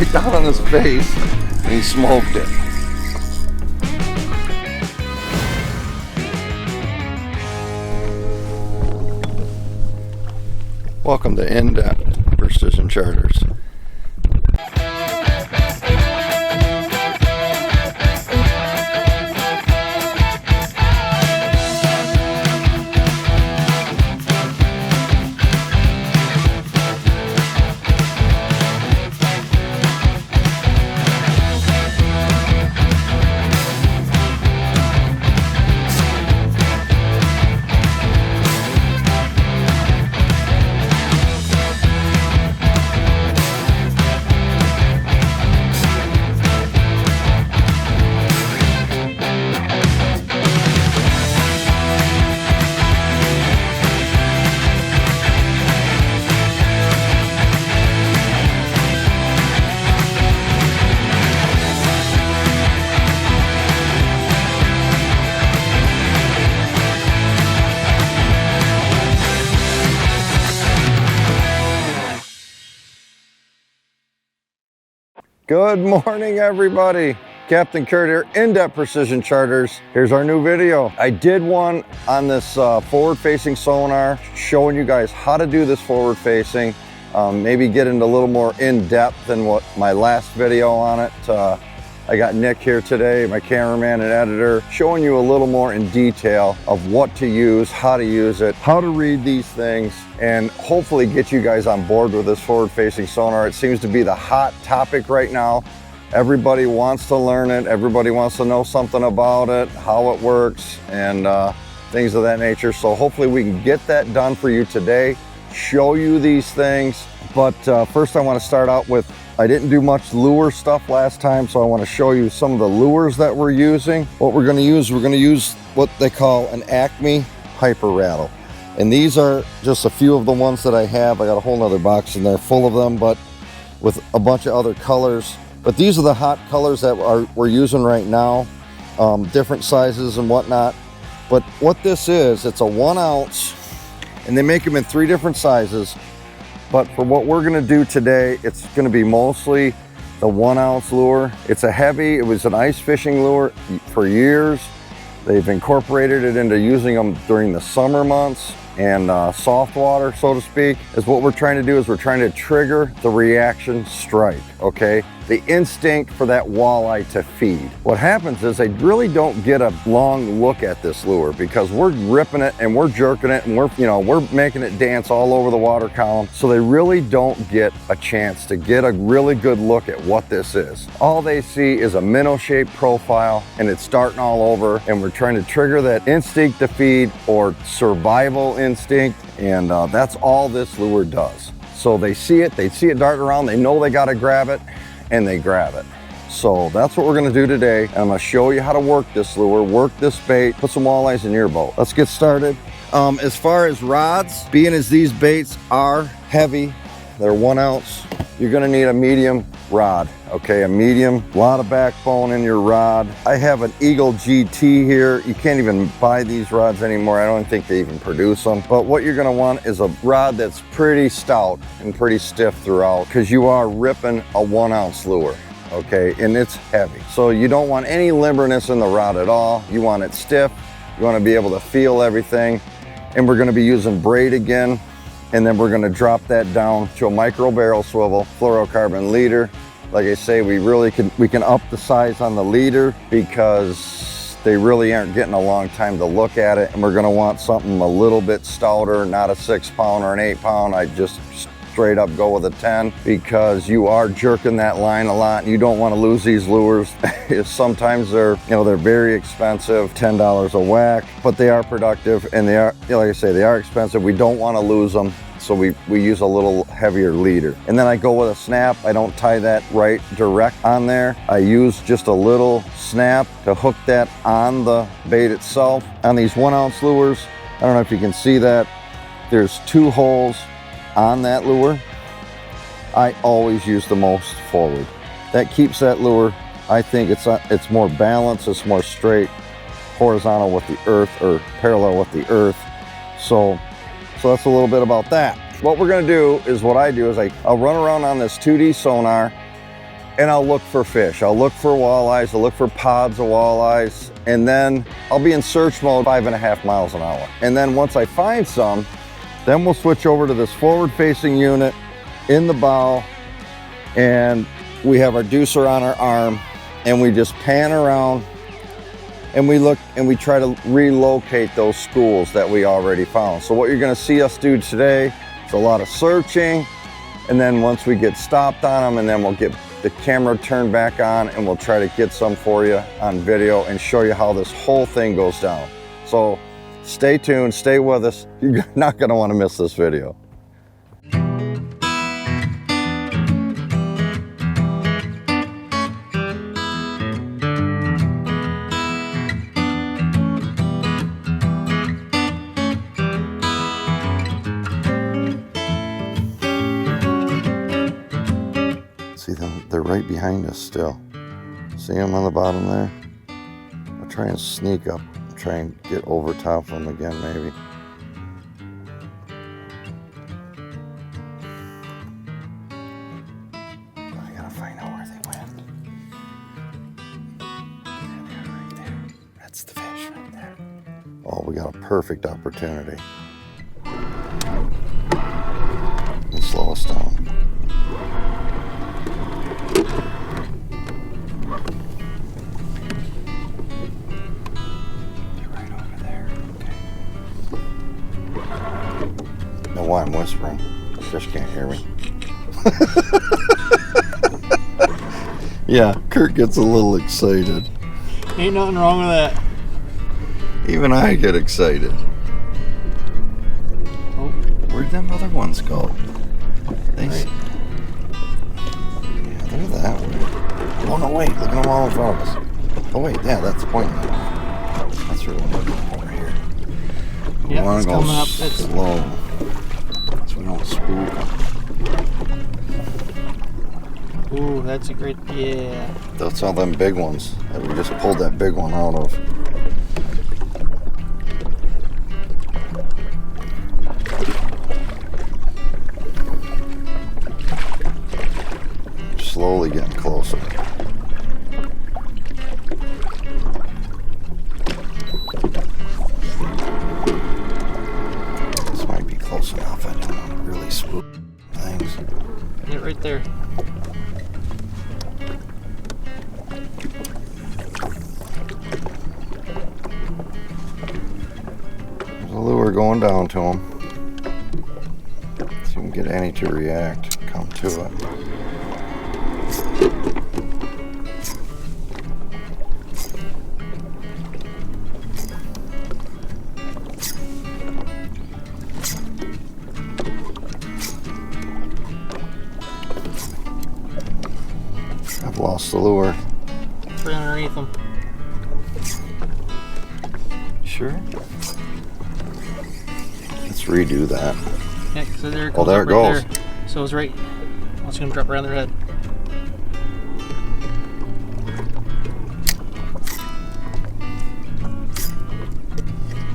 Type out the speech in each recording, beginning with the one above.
right down on his face, and he smoked it. Welcome to In-Depth Precision Charters. Good morning, everybody. Captain Kurt here, In-Depth Precision Charters. Here's our new video. I did one on this forward-facing sonar, showing you guys how to do this forward-facing. Maybe get into a little more in-depth than what my last video on it. I got Nick here today, my cameraman and editor, showing you a little more in detail of what to use, how to use it, how to read these things, and hopefully get you guys on board with this forward-facing sonar. It seems to be the hot topic right now. Everybody wants to learn it. Everybody wants to know something about it, how it works, and things of that nature. So hopefully we can get that done for you today, show you these things. But first I want to start out with, I didn't do much lure stuff last time, so I want to show you some of the lures that we're using. What we're going to use what they call an Acme Hyper-Rattle. And these are just a few of the ones that I have. I got a whole nother box in there full of them, but with a bunch of other colors. But these are the hot colors that we're using right now, different sizes and whatnot. But what this is, it's a 1 ounce, and they make them in 3 different sizes. But for what we're gonna do today, it's gonna be mostly the 1 ounce lure. It was an ice fishing lure for years. They've incorporated it into using them during the summer months and soft water, so to speak. Is what we're trying to do is we're trying to trigger the reaction strike, okay? The instinct for that walleye to feed. What happens is they really don't get a long look at this lure because we're ripping it and we're jerking it and we're making it dance all over the water column. So they really don't get a chance to get a really good look at what this is. All they see is a minnow-shaped profile and it's starting all over, and we're trying to trigger that instinct to feed or survival instinct, and that's all this lure does. So they see it dart around, they know they gotta grab it, and they grab it. So that's what we're gonna do today. I'm gonna show you how to work this lure, work this bait, put some walleyes in your boat. Let's get started. As far as rods, being as these baits are heavy, they're 1 ounce, you're gonna need a medium rod, okay? A medium, a lot of backbone in your rod. I have an Eagle GT here. You can't even buy these rods anymore. I don't think they even produce them. But what you're gonna want is a rod that's pretty stout and pretty stiff throughout, because you are ripping a 1 ounce lure, okay? And it's heavy. So you don't want any limberness in the rod at all. You want it stiff. You wanna be able to feel everything. And we're gonna be using braid again. And then we're gonna drop that down to a micro barrel swivel fluorocarbon leader. Like I say, we can up the size on the leader because they really aren't getting a long time to look at it. And we're gonna want something a little bit stouter, not a 6 pound or an 8 pound. I just straight up go with a 10 because you are jerking that line a lot and you don't want to lose these lures. Sometimes they're very expensive, $10 a whack, but they are productive and they are, like I say, they are expensive. We don't want to lose them. So we use a little heavier leader. And then I go with a snap. I don't tie that right direct on there. I use just a little snap to hook that on the bait itself. On these 1 ounce lures, I don't know if you can see that, there's 2 holes on that lure. I always use the most forward. That keeps that lure, I think it's more balanced, it's more straight, horizontal with the earth or parallel with the earth. So that's a little bit about that. What we're gonna do is, what I do is I'll run around on this 2D sonar and I'll look for fish. I'll look for walleyes, I'll look for pods of walleyes, and then I'll be in search mode 5.5 miles an hour. And then once I find some, then we'll switch over to this forward-facing unit in the bow, and we have our deucer on our arm, and we just pan around, and we look and we try to relocate those schools that we already found. So what you're gonna see us do today is a lot of searching, and then once we get stopped on them, and then we'll get the camera turned back on, and we'll try to get some for you on video and show you how this whole thing goes down. So stay tuned, stay with us. You're not gonna wanna miss this video. See them, they're right behind us still. See them on the bottom there? I'll try and sneak up, try and get over top of them again maybe. I gotta find out where they went. They're right there. That's the fish right there. Oh, we got a perfect opportunity. Let me slow us down. Know why I'm whispering? Fish can't hear me. Yeah, Kurt gets a little excited. Ain't nothing wrong with that. Even I get excited. Oh, where'd them other ones go? They right. Yeah, they're that way. Oh no, wait, look at them all in front of us. Oh wait, yeah, that's pointing at us. That's where we're going over here. We Yep, want it's to go coming up. It's slow. So we don't spook them. Ooh, that's a great, yeah. That's all them big ones that we just pulled that big one out of. Slowly getting closer. This might be close enough. I don't want to really spook things. Get right there. There's a lure going down to him. See if we can get Annie to react. Come to it. I've lost the lure. It's right underneath them. Sure? Let's redo that. Yeah, so there it Oh, goes. there up it right goes. there. So it's right. I was gonna drop around their head.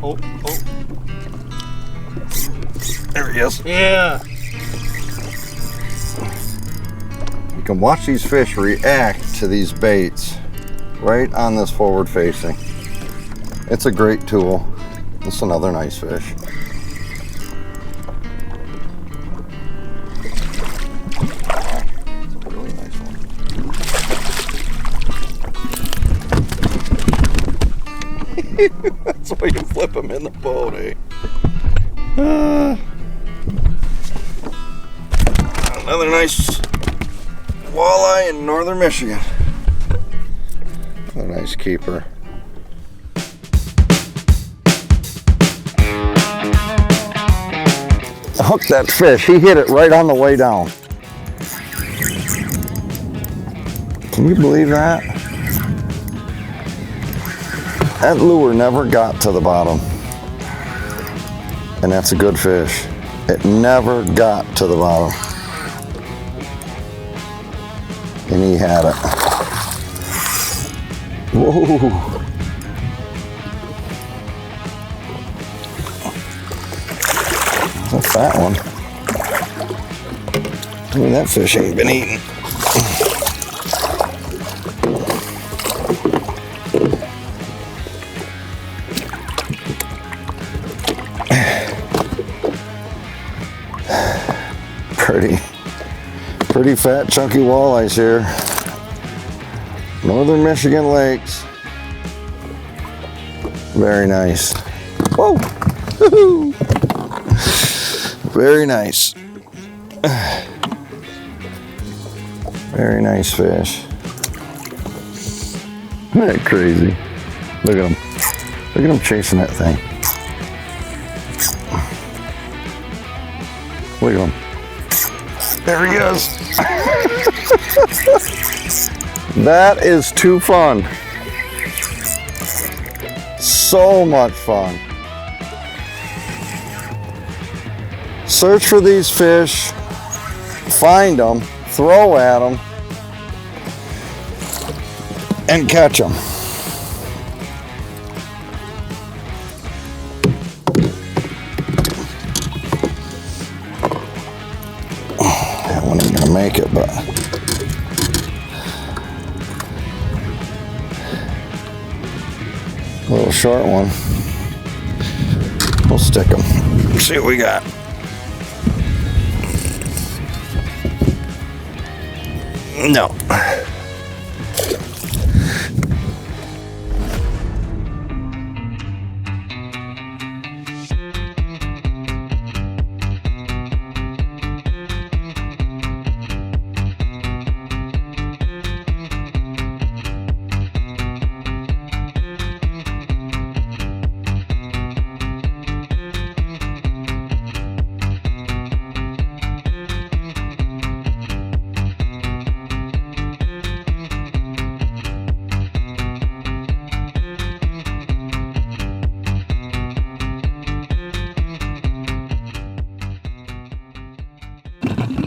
Oh, oh. There he is. Yeah. You can watch these fish react to these baits right on this forward facing. It's a great tool. It's another nice fish. It's a really nice one. That's why you flip them in the boat, eh? Another nice walleye in northern Michigan. Another nice keeper. I hooked that fish. He hit it right on the way down. Can you believe that? That lure never got to the bottom. And that's a good fish. It never got to the bottom. And he had it. Whoa. That's a fat one. I mean, that fish ain't been eaten. Pretty fat, chunky walleyes here. Northern Michigan lakes. Very nice. Whoa! Woo-hoo. Very nice. Very nice fish. Isn't that crazy? Look at him. Look at him chasing that thing. Look at him. There he is. That is too fun. So much fun. Search for these fish, find them, throw at them, and catch them. That one ain't gonna make it, but a little short one. We'll stick them. See what we got. No.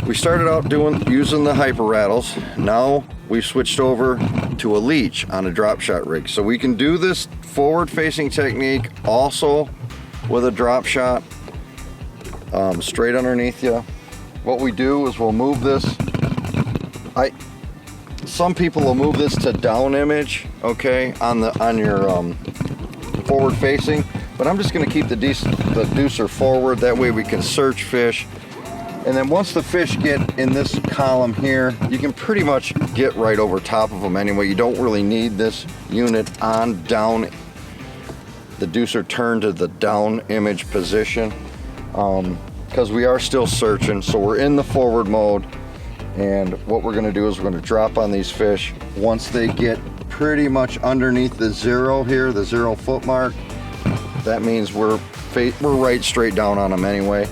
We started out using the Hyper-Rattles. Now we've switched over to a leach on a drop shot rig. So we can do this forward facing technique also with a drop shot straight underneath you. What we do is we'll move this. Some people will move this to down image, okay, on your forward facing, but I'm just going to keep the deucer forward. That way we can search fish. And then once the fish get in this column here, you can pretty much get right over top of them anyway. You don't really need this unit on down, the deucer turned to the down image position, because we are still searching. So we're in the forward mode, and what we're gonna do is we're gonna drop on these fish. Once they get pretty much underneath the 0 here, the 0 foot mark, that means we're right straight down on them anyway.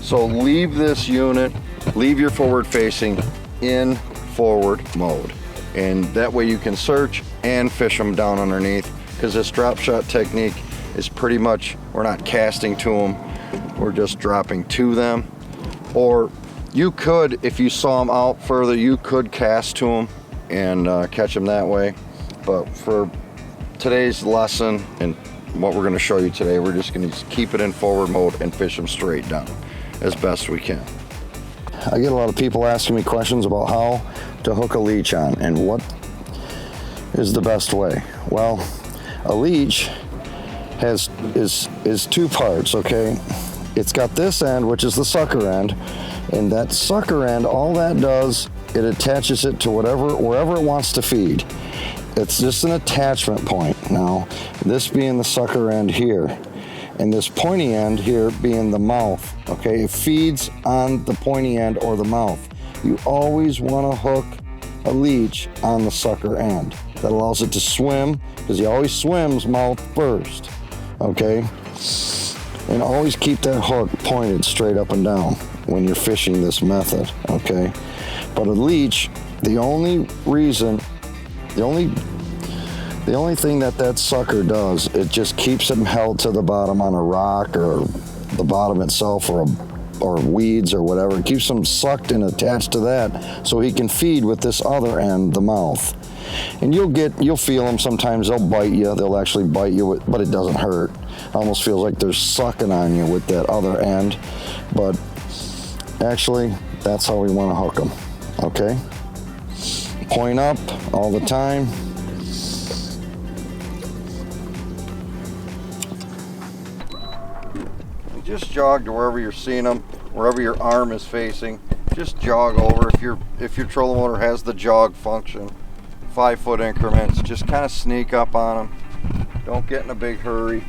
So leave this unit, leave your forward facing in forward mode. And that way you can search and fish them down underneath, because this drop shot technique is pretty much, we're not casting to them, we're just dropping to them. Or you could, if you saw them out further, you could cast to them and catch them that way. But for today's lesson and what we're going to show you today, we're just going to keep it in forward mode and fish them straight down as best we can. I get a lot of people asking me questions about how to hook a leech on and what is the best way. Well, a leech is two parts, okay? It's got this end, which is the sucker end, and that sucker end, all that does, it attaches it to wherever it wants to feed. It's just an attachment point. Now, this being the sucker end here, and this pointy end here being the mouth, okay? It feeds on the pointy end or the mouth. You always want to hook a leech on the sucker end. That allows it to swim, because he always swims mouth first, okay? And always keep that hook pointed straight up and down when you're fishing this method, okay? But a leech, the only thing that sucker does, it just keeps him held to the bottom on a rock or the bottom itself or weeds or whatever. It keeps him sucked and attached to that so he can feed with this other end, the mouth. And you'll feel them sometimes. They'll bite you. They'll actually bite you, but it doesn't hurt. It almost feels like they're sucking on you with that other end. But actually, that's how we want to hook them, okay? Point up all the time. Just jog to wherever you're seeing them, wherever your arm is facing, just jog over. If your trolling motor has the jog function, 5-foot increments, just kind of sneak up on them. Don't get in a big hurry.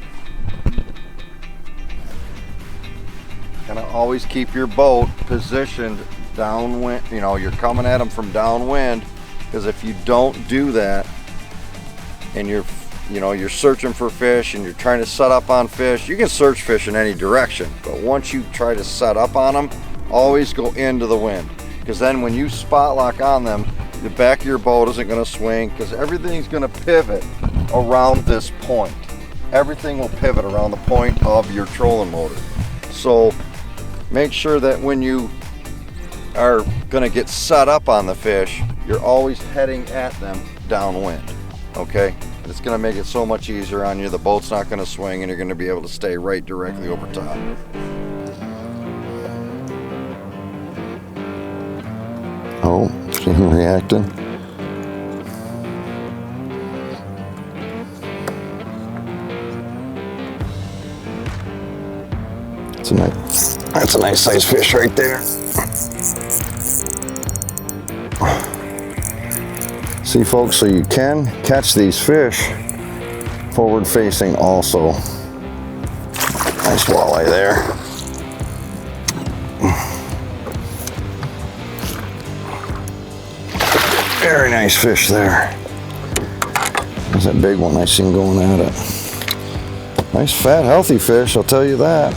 Kind of always keep your boat positioned downwind. You know, you're coming at them from downwind, because if you don't do that and you're searching for fish and you're trying to set up on fish, you can search fish in any direction, but once you try to set up on them, always go into the wind, because then when you spot lock on them, the back of your boat isn't going to swing, because everything's going to pivot around this point. Everything will pivot around the point of your trolling motor. So make sure that when you are going to get set up on the fish, you're always heading at them downwind. Okay, it's going to make it so much easier on you. The boat's not going to swing and you're going to be able to stay right directly over top. Oh, see him reacting? That's a nice size fish right there. See folks, so you can catch these fish forward facing also. Nice walleye there. Very nice fish there. There's that big one I seen going at it. Nice fat healthy fish, I'll tell you that.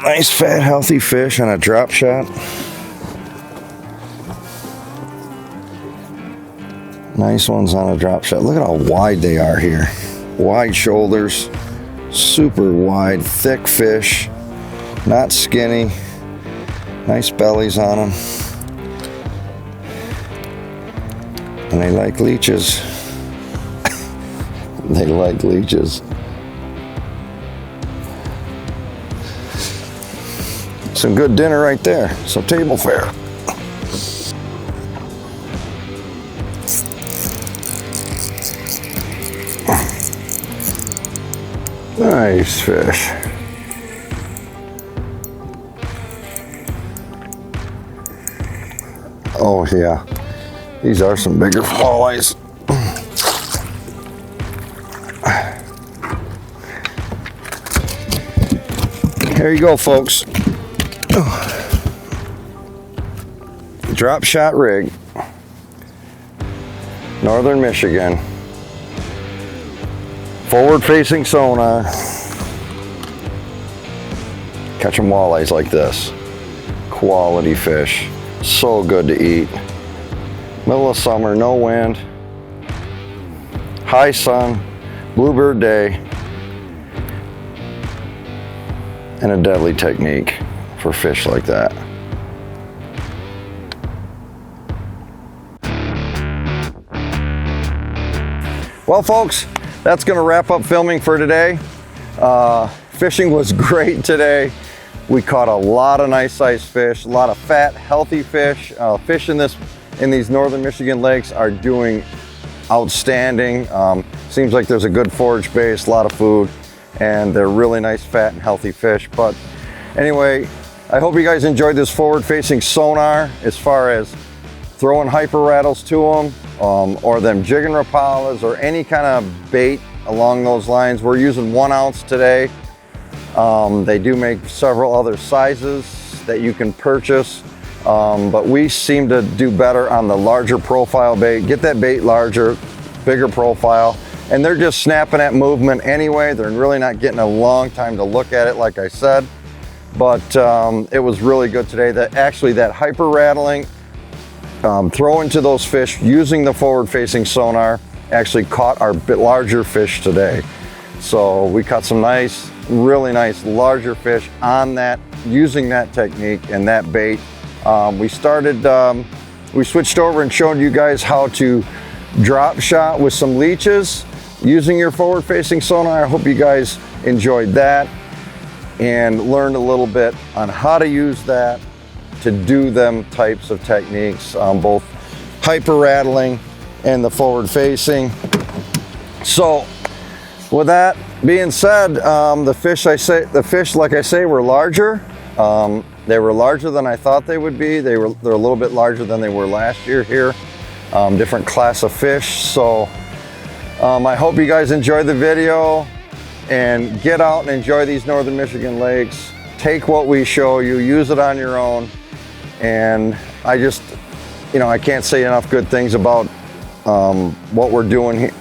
Nice fat healthy fish on a drop shot. Nice ones on a drop shot. Look at how wide they are here. Wide shoulders, super wide, thick fish, not skinny. Nice bellies on them. And they like leeches. They like leeches. Some good dinner right there. Some table fare. Nice fish. Oh yeah, these are some bigger walleyes. Here you go, folks. Drop shot rig, Northern Michigan, forward facing sonar, catching walleyes like this. Quality fish, so good to eat. Middle of summer, no wind, high sun, bluebird day, and a deadly technique for fish like that. Well folks, that's going to wrap up filming for today. Fishing was great today. We caught a lot of nice sized fish, a lot of fat, healthy fish. Fish in these northern Michigan lakes are doing outstanding. Seems like there's a good forage base, a lot of food, and they're really nice, fat, and healthy fish. But anyway, I hope you guys enjoyed this forward facing sonar as far as throwing hyper-rattles to them, or them jigging rapalas, or any kind of bait along those lines. We're using 1 ounce today. They do make several other sizes that you can purchase, but we seem to do better on the larger profile bait. Get that bait larger, bigger profile, and they're just snapping at movement anyway. They're really not getting a long time to look at it, like I said, but it was really good today. That hyper-rattling, throwing to those fish using the forward facing sonar actually caught our bit larger fish today. So we caught some nice, really nice larger fish on that, using that technique and that bait. We switched over and showed you guys how to drop shot with some leeches using your forward facing sonar. I hope you guys enjoyed that and learned a little bit on how to use that to do them types of techniques, both hyper rattling and the forward facing. So with that being said, the fish, like I say, were larger. They were larger than I thought they would be. They're a little bit larger than they were last year here. Different class of fish. So I hope you guys enjoyed the video and get out and enjoy these northern Michigan lakes. Take what we show you, use it on your own. And I just, I can't say enough good things about what we're doing here.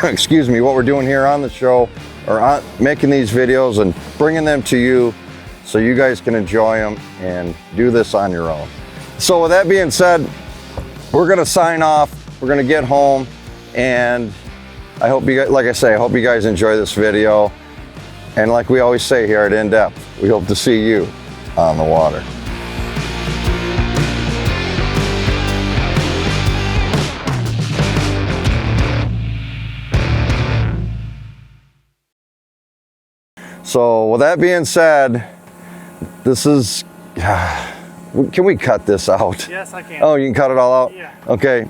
Excuse me, what we're doing here on the show, or on making these videos and bringing them to you so you guys can enjoy them and do this on your own. So with that being said, we're gonna sign off. We're gonna get home, and I hope you guys, like I say, I hope you guys enjoy this video. And like we always say here at In Depth, we hope to see you on the water. So with that being said, this is, can we cut this out? Yes, I can. Oh, you can cut it all out? Yeah. Okay.